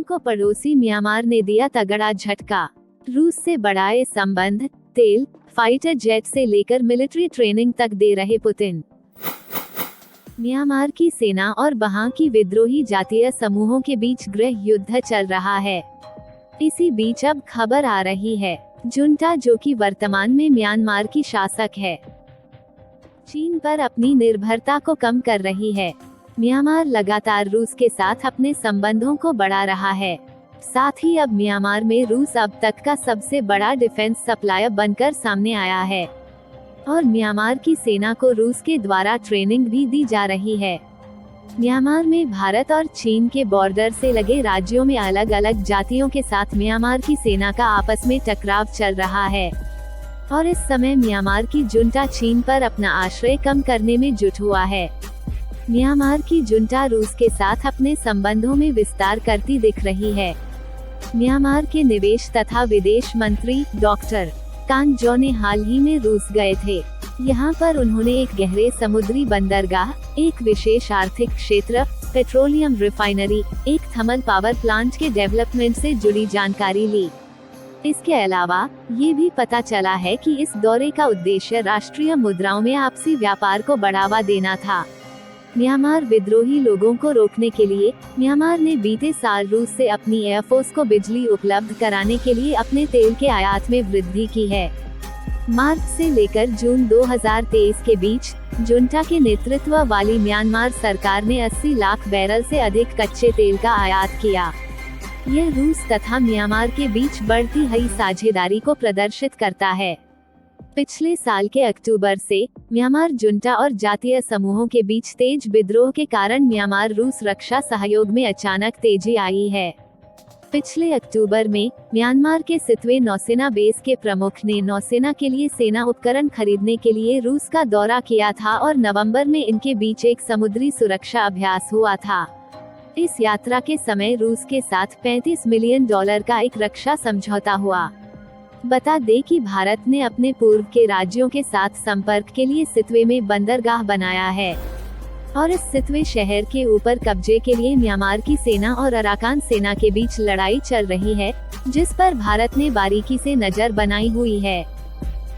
को पड़ोसी म्यांमार ने दिया तगड़ा झटका। रूस से बढ़ाए संबंध, तेल, फाइटर जेट से लेकर मिलिट्री ट्रेनिंग तक दे रहे पुतिन। म्यांमार की सेना और वहां की विद्रोही जातीय समूहों के बीच गृह युद्ध चल रहा है। इसी बीच अब खबर आ रही है, जुंटा जो कि वर्तमान में म्यांमार की शासक है, चीन पर अपनी निर्भरता को कम कर रही है। म्यांमार लगातार रूस के साथ अपने संबंधों को बढ़ा रहा है। साथ ही अब म्यांमार में रूस अब तक का सबसे बड़ा डिफेंस सप्लायर बनकर सामने आया है और म्यांमार की सेना को रूस के द्वारा ट्रेनिंग भी दी जा रही है। म्यांमार में भारत और चीन के बॉर्डर से लगे राज्यों में अलग अलग जातियों के साथ म्यांमार की सेना का आपस में टकराव चल रहा है और इस समय म्यांमार की जुंटा चीन पर अपना आश्रय कम करने में जुट हुआ है। म्यांमार की जुंटा रूस के साथ अपने संबंधों में विस्तार करती दिख रही है। म्यांमार के निवेश तथा विदेश मंत्री डॉक्टर कांग जो ने हाल ही में रूस गए थे। यहाँ पर उन्होंने एक गहरे समुद्री बंदरगाह, एक विशेष आर्थिक क्षेत्र, पेट्रोलियम रिफाइनरी, एक थर्मल पावर प्लांट के डेवलपमेंट से जुड़ी जानकारी ली। इसके अलावा ये भी पता चला है कि इस दौरे का उद्देश्य राष्ट्रीय मुद्राओं में आपसी व्यापार को बढ़ावा देना था। म्यांमार विद्रोही लोगों को रोकने के लिए म्यांमार ने बीते साल रूस से अपनी एयरफोर्स को बिजली उपलब्ध कराने के लिए अपने तेल के आयात में वृद्धि की है। मार्च से लेकर जून 2023 के बीच जुंटा के नेतृत्व वाली म्यांमार सरकार ने 80 लाख बैरल से अधिक कच्चे तेल का आयात किया। यह रूस तथा म्यांमार के बीच बढ़ती हुई साझेदारी को प्रदर्शित करता है। पिछले साल के अक्टूबर से म्यांमार जुंटा और जातीय समूहों के बीच तेज विद्रोह के कारण म्यांमार रूस रक्षा सहयोग में अचानक तेजी आई है। पिछले अक्टूबर में म्यांमार के सितवे नौसेना बेस के प्रमुख ने नौसेना के लिए सेना उपकरण खरीदने के लिए रूस का दौरा किया था और नवंबर में इनके बीच एक समुद्री सुरक्षा अभ्यास हुआ था। इस यात्रा के समय रूस के साथ $35 मिलियन का एक रक्षा समझौता हुआ। बता दें कि भारत ने अपने पूर्व के राज्यों के साथ संपर्क के लिए सितवे में बंदरगाह बनाया है और इस सितवे शहर के ऊपर कब्जे के लिए म्यांमार की सेना और अराकान सेना के बीच लड़ाई चल रही है, जिस पर भारत ने बारीकी से नजर बनाई हुई है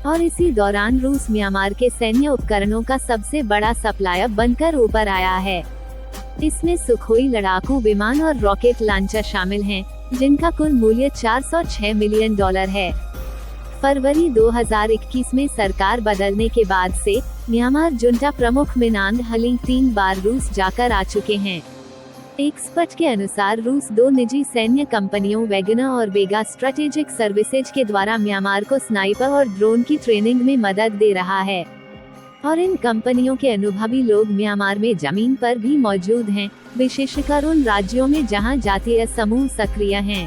और इसी दौरान रूस म्यांमार के सैन्य उपकरणों का सबसे बड़ा सप्लायर बनकर ऊपर आया है। इसमें सुखोई लड़ाकू विमान और रॉकेट लॉन्चर शामिल हैं, जिनका कुल मूल्य $406 मिलियन है। फरवरी 2021 में सरकार बदलने के बाद से म्यांमार जुंटा प्रमुख मिनांग हलिंग 3 बार रूस जाकर आ चुके हैं। एक्सपर्ट के अनुसार रूस 2 निजी सैन्य कंपनियों वैगनर और वेगा स्ट्रेटेजिक सर्विसेज के द्वारा म्यांमार को स्नाइपर और ड्रोन की ट्रेनिंग में मदद दे रहा है और इन कंपनियों के अनुभवी लोग म्यांमार में जमीन पर भी मौजूद हैं, विशेषकर उन राज्यों में जहां जातीय समूह सक्रिय हैं।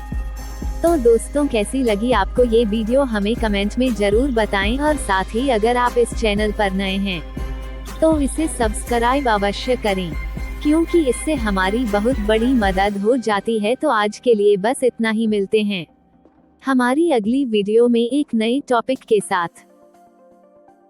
तो दोस्तों, कैसी लगी आपको ये वीडियो हमें कमेंट में जरूर बताएं और साथ ही अगर आप इस चैनल पर नए हैं तो इसे सब्सक्राइब अवश्य करें, क्योंकि इससे हमारी बहुत बड़ी मदद हो जाती है। तो आज के लिए बस इतना ही, मिलते हैं हमारी अगली वीडियो में एक नए टॉपिक के साथ।